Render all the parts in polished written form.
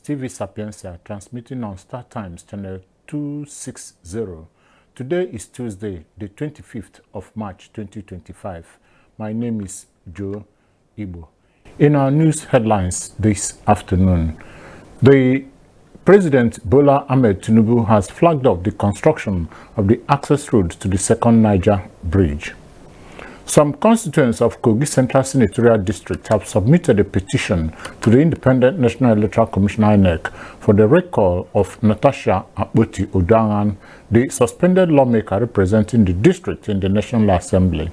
TV Sapienza, transmitting on Star Times channel 260. Today is Tuesday, the 25th of March 2025. My name is Joe Igbo. In our news headlines this afternoon, the President Bola Ahmed Tinubu has flagged up the construction of the access road to the second Niger Bridge. Some constituents of Kogi Central Senatorial District have submitted a petition to the Independent National Electoral Commission (INEC) for the recall of Natasha Akpoti-Odoaran, the suspended lawmaker representing the district in the National Assembly.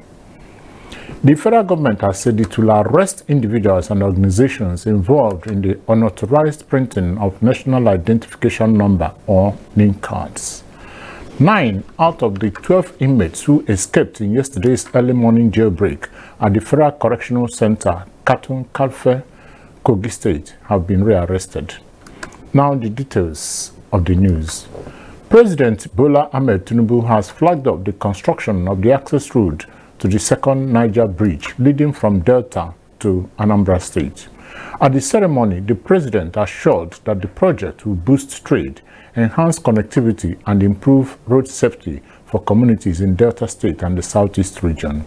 The federal government has said it will arrest individuals and organizations involved in the unauthorized printing of National Identification Number or NIN cards. 9 out of the 12 inmates who escaped in yesterday's early morning jailbreak at the Federal Correctional Center, Katun Kalfe, Kogi State, have been rearrested. Now the details of the news. President Bola Ahmed Tinubu has flagged up the construction of the access road to the second Niger Bridge leading from Delta to Anambra State. At the ceremony, the president assured that the project will boost trade, enhance connectivity, and improve road safety for communities in Delta State and the Southeast region.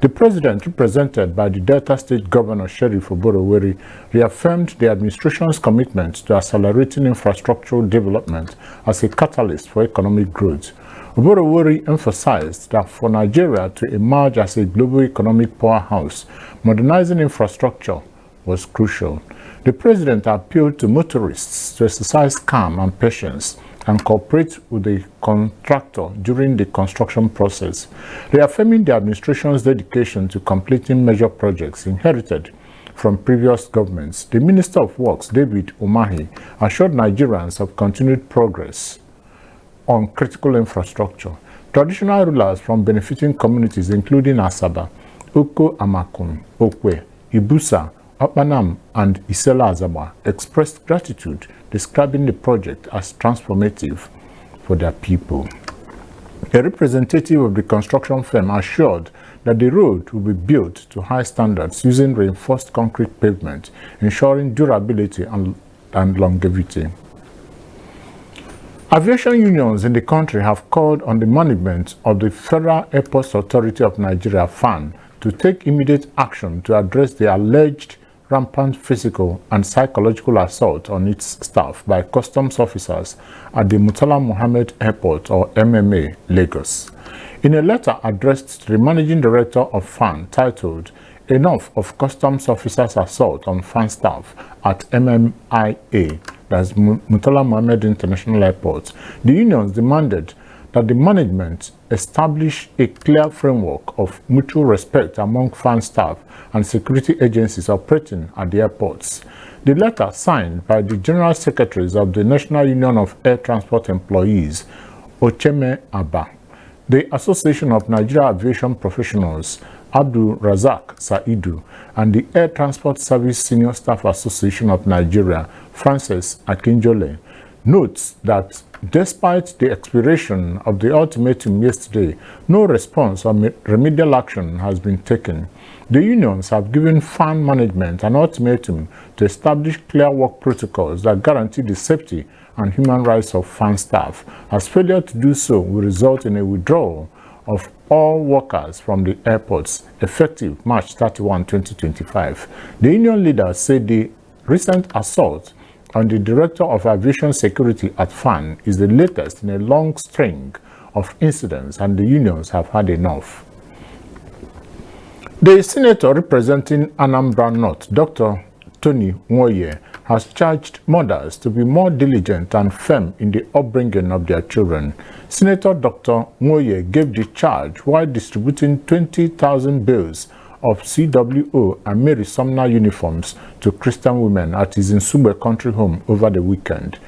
The president, represented by the Delta State Governor Sheriff Oboroweri, reaffirmed the administration's commitment to accelerating infrastructural development as a catalyst for economic growth. Oboroweri emphasized that for Nigeria to emerge as a global economic powerhouse, modernizing infrastructure was crucial. The president appealed to motorists to exercise calm and patience and cooperate with the contractor during the construction process, reaffirming the administration's dedication to completing major projects inherited from previous governments. The Minister of Works, David Umahi, assured Nigerians of continued progress on critical infrastructure. Traditional rulers from benefiting communities including Asaba, Oko Amakun, Okwe, Ibusa, Akpanam, and Isela Azaba expressed gratitude, describing the project as transformative for their people. A representative of the construction firm assured that the road will be built to high standards using reinforced concrete pavement, ensuring durability and longevity. Aviation unions in the country have called on the management of the Federal Airports Authority of Nigeria, FAN, to take immediate action to address the alleged rampant physical and psychological assault on its staff by customs officers at the Murtala Mohammed Airport, or MMA, Lagos. In a letter addressed to the managing director of FAN titled "Enough of Customs Officers' Assault on FAN Staff at MMIA," that's Murtala Mohammed International Airport, the unions demanded that the management establish a clear framework of mutual respect among FAN staff and security agencies operating at the airports. The letter, signed by the General Secretaries of the National Union of Air Transport Employees, Ocheme Abba, the Association of Nigeria Aviation Professionals, Abdul Razak Saidu, and the Air Transport Service Senior Staff Association of Nigeria, Francis Akinjole, notes that despite the expiration of the ultimatum yesterday, no response or remedial action has been taken. The unions have given FAN management an ultimatum to establish clear work protocols that guarantee the safety and human rights of FAN staff, as failure to do so will result in a withdrawal of all workers from the airports effective March 31, 2025. The union leaders say the recent assault on the Director of Aviation Security at FAN is the latest in a long string of incidents, and the unions have had enough. The senator representing Anambra North, Dr. Tony Nwoye, has charged mothers to be more diligent and firm in the upbringing of their children. Senator Dr. Nwoye gave the charge while distributing 20,000 bales of CWO and Mary Sumner uniforms to Christian women at his Nsugbe country home over the weekend.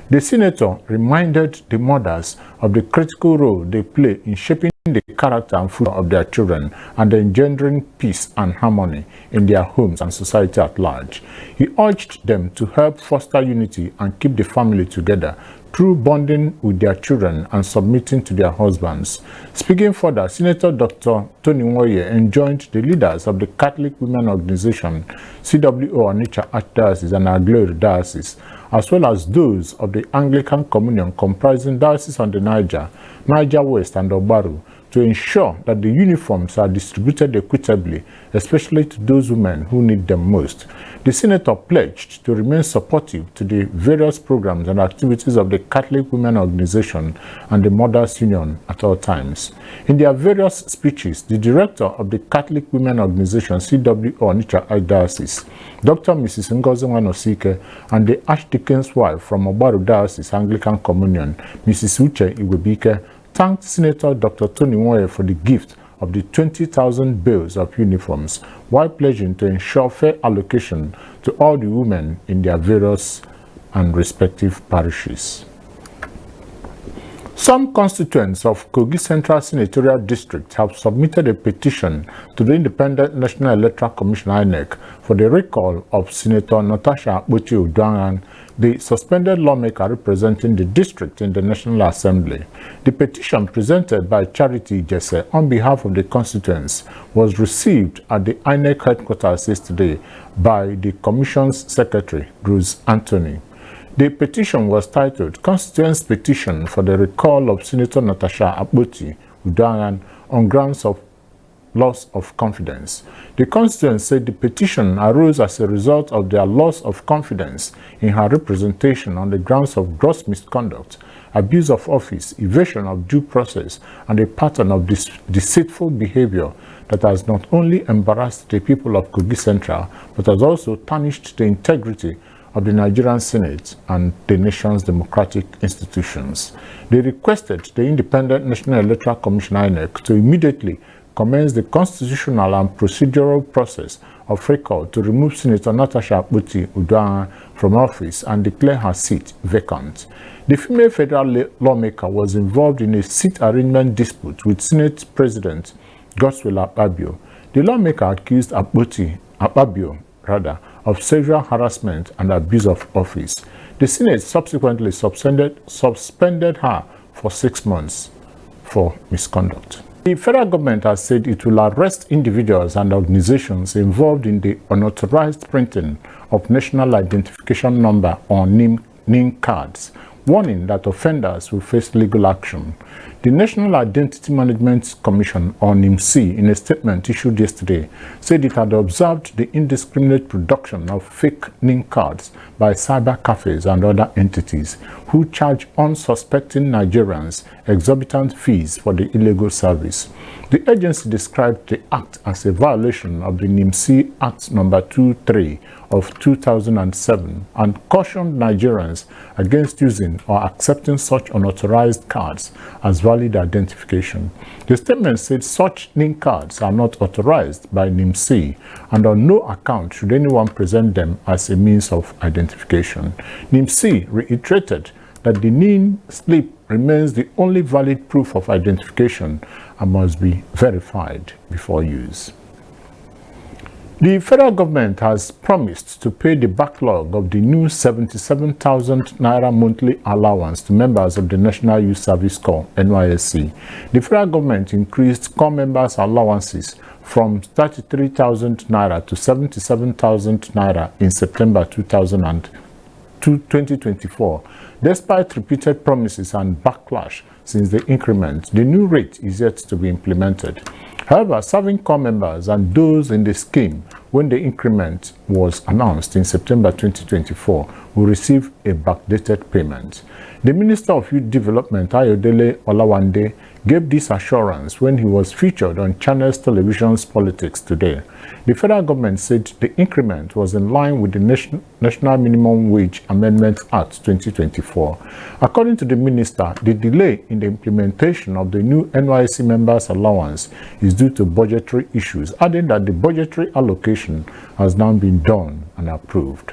The senator reminded the mothers of the critical role they play in shaping the character and future of their children and engendering peace and harmony in their homes and society at large. He urged them to help foster unity and keep the family together through bonding with their children and submitting to their husbands. Speaking further, Senator Dr. Tony Nwoye enjoined the leaders of the Catholic Women Organization, CWO Onitsha Archdiocese and Aglore Diocese, as well as those of the Anglican Communion comprising Diocese on the Niger, Niger West and Obaru, to ensure that the uniforms are distributed equitably, especially to those women who need them most. The senator pledged to remain supportive to the various programs and activities of the Catholic Women Organization and the Mothers Union at all times. In their various speeches, the director of the Catholic Women Organization, CWO Onitsha Archdiocese, Dr. Mrs. Ngozi Nwanosike, and the Archdeacon's wife from Obaru Diocese Anglican Communion, Mrs. Uche Igwebike, thanked Senator Dr. Tony Nwoye for the gift of the 20,000 bales of uniforms, while pledging to ensure fair allocation to all the women in their various and respective parishes. Some constituents of Kogi Central Senatorial District have submitted a petition to the Independent National Electoral Commission (INEC) for the recall of Senator Natasha Akpoti-Uduaghan, the suspended lawmaker representing the district in the National Assembly. The petition presented by Charity Jesse on behalf of the constituents was received at the INEC headquarters yesterday by the Commission's Secretary, Rose Anthony. The petition was titled Constituents Petition for the Recall of Senator Natasha Akpoti-Uduaghan on grounds of loss of confidence. The constituents said the petition arose as a result of their loss of confidence in her representation on the grounds of gross misconduct, abuse of office, evasion of due process, and a pattern of deceitful behavior that has not only embarrassed the people of Kogi Central, but has also tarnished the integrity of the Nigerian Senate and the nation's democratic institutions. They requested the Independent National Electoral Commission (INEC) to immediately commence the constitutional and procedural process of recall to remove Senator Natasha Akpoti-Uduaghan from office and declare her seat vacant. The female federal lawmaker was involved in a seat arrangement dispute with Senate President Godswill Akpabio. The lawmaker accused Akpabio of sexual harassment and abuse of office. The Senate subsequently suspended her for 6 months for misconduct. The federal government has said it will arrest individuals and organizations involved in the unauthorized printing of National Identification Number or NIN cards, warning that offenders will face legal action. The National Identity Management Commission, or NIMC, in a statement issued yesterday, said it had observed the indiscriminate production of fake NIN cards by cyber cafes and other entities who charge unsuspecting Nigerians exorbitant fees for the illegal service. The agency described the act as a violation of the NIMC Act No. 23 of 2007 and cautioned Nigerians against using or accepting such unauthorized cards as valid identification. The statement said such NIN cards are not authorized by NIMC, and on no account should anyone present them as a means of identification. NIMC reiterated that the NIN slip remains the only valid proof of identification and must be verified before use. The federal government has promised to pay the backlog of the new 77,000 Naira monthly allowance to members of the National Youth Service Corps, NYSC. The federal government increased corps members' allowances from 33,000 Naira to 77,000 Naira in September 2024. Despite repeated promises and backlash since the increment, the new rate is yet to be implemented. However, serving corps members and those in the scheme when the increment was announced in September 2024 will receive a backdated payment. The Minister of Youth Development, Ayodele Olawande, gave this assurance when he was featured on Channels Television's Politics Today. The federal government said the increment was in line with the National Minimum Wage Amendment Act 2024. According to the minister, the delay in the implementation of the new NYSC members' allowance is due to budgetary issues, adding that the budgetary allocation has now been done and approved.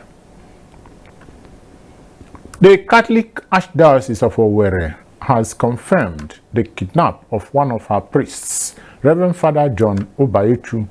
The Catholic Archdiocese of Owerri has confirmed the kidnap of one of her priests, Reverend Father John Obayechu,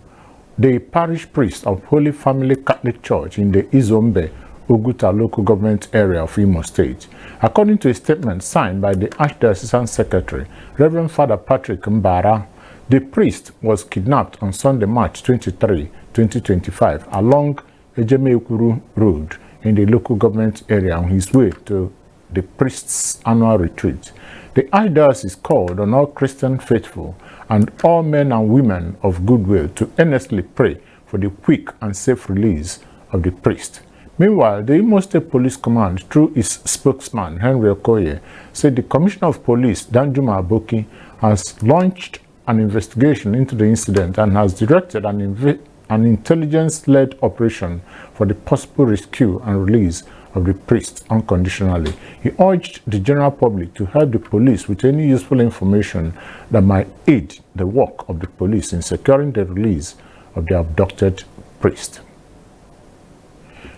the parish priest of Holy Family Catholic Church in the Izombe, Oguta local government area of Imo State. According to a statement signed by the Archdiocesan Secretary, Reverend Father Patrick Mbara, the priest was kidnapped on Sunday, March 23, 2025, along Ejemeukuru Road in the local government area on his way to the priest's annual retreat. The Archdiocese called on all Christian faithful and all men and women of goodwill to earnestly pray for the quick and safe release of the priest. Meanwhile, the Imo State Police Command, through its spokesman, Henry Okoye, said the Commissioner of Police, Danjuma Aboki, has launched an investigation into the incident and has directed an intelligence-led operation for the possible rescue and release of the priest unconditionally. He urged the general public to help the police with any useful information that might aid the work of the police in securing the release of the abducted priest.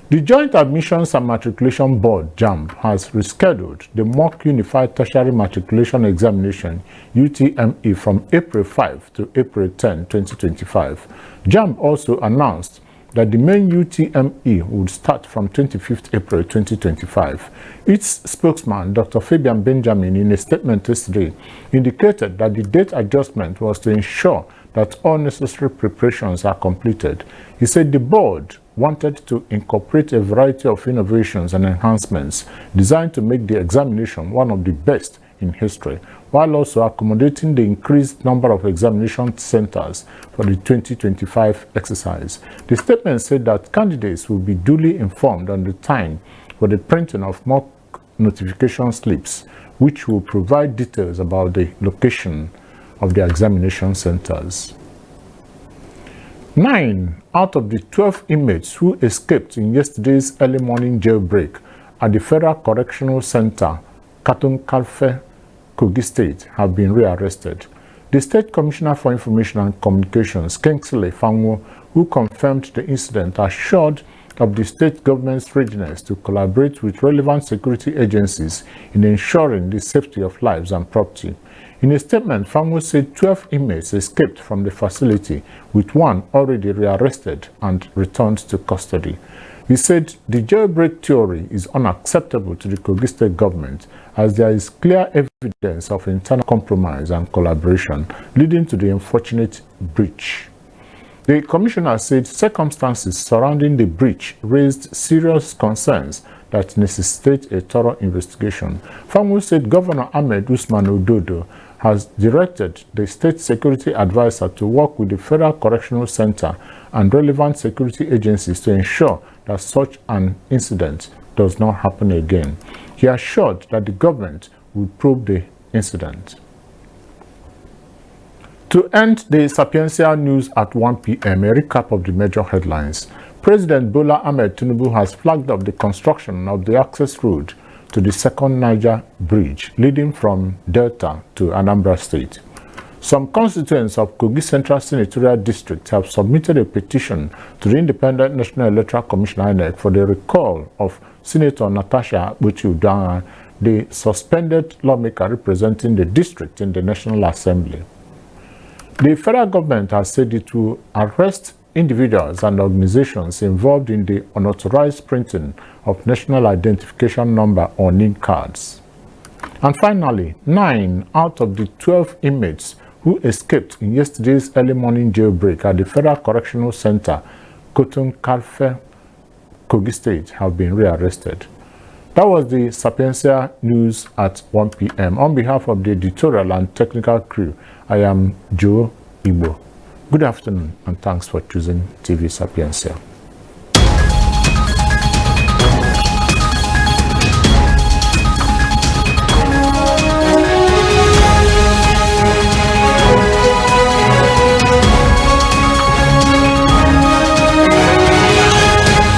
The Joint Admissions and Matriculation Board, JAMB, has rescheduled the mock Unified Tertiary Matriculation Examination, UTME, from April 5 to April 10, 2025. JAMB also announced that the main UTME would start from 25th April 2025. Its spokesman, Dr. Fabian Benjamin, in a statement yesterday, indicated that the date adjustment was to ensure that all necessary preparations are completed. He said the board wanted to incorporate a variety of innovations and enhancements designed to make the examination one of the best in history, while also accommodating the increased number of examination centers for the 2025 exercise. The statement said that candidates will be duly informed on the time for the printing of mock notification slips, which will provide details about the location of the examination centers. 9 out of the 12 inmates who escaped in yesterday's early morning jailbreak at the Federal Correctional Center, Katun-Kalfe, Kogi State, have been rearrested. The State Commissioner for Information and Communications, Kingsley Fangwo, who confirmed the incident, assured of the state government's readiness to collaborate with relevant security agencies in ensuring the safety of lives and property. In a statement, Fangwo said 12 inmates escaped from the facility, with one already rearrested and returned to custody. He said the jailbreak theory is unacceptable to the Kogi State government, as there is clear evidence of internal compromise and collaboration leading to the unfortunate breach. The commissioner said circumstances surrounding the breach raised serious concerns that necessitate a thorough investigation. Fangwo said Governor Ahmed Usman Ododo has directed the state security advisor to work with the Federal Correctional Center and relevant security agencies to ensure that such an incident does not happen again. He assured that the government will probe the incident. To end the Sapientia news at 1 p.m., a recap of the major headlines. President Bola Ahmed Tinubu has flagged up the construction of the access road to the second Niger bridge leading from Delta to Anambra State. Some constituents of Kogi Central Senatorial District have submitted a petition to the Independent National Electoral Commission (INEC) for the recall of Senator Natasha Akpotiuduaghan, the suspended lawmaker representing the district in the National Assembly. The federal government has said it will arrest individuals and organizations involved in the unauthorized printing of National Identification Number or NIN cards. And finally, 9 out of the 12 inmates who escaped in yesterday's early morning jailbreak at the Federal Correctional Center, Katun-Kalfe, Kogi State, have been rearrested. That was the Sapientia news at 1 p.m. On behalf of the editorial and technical crew, I am Joe Igbo. Good afternoon and thanks for choosing TV Sapientia.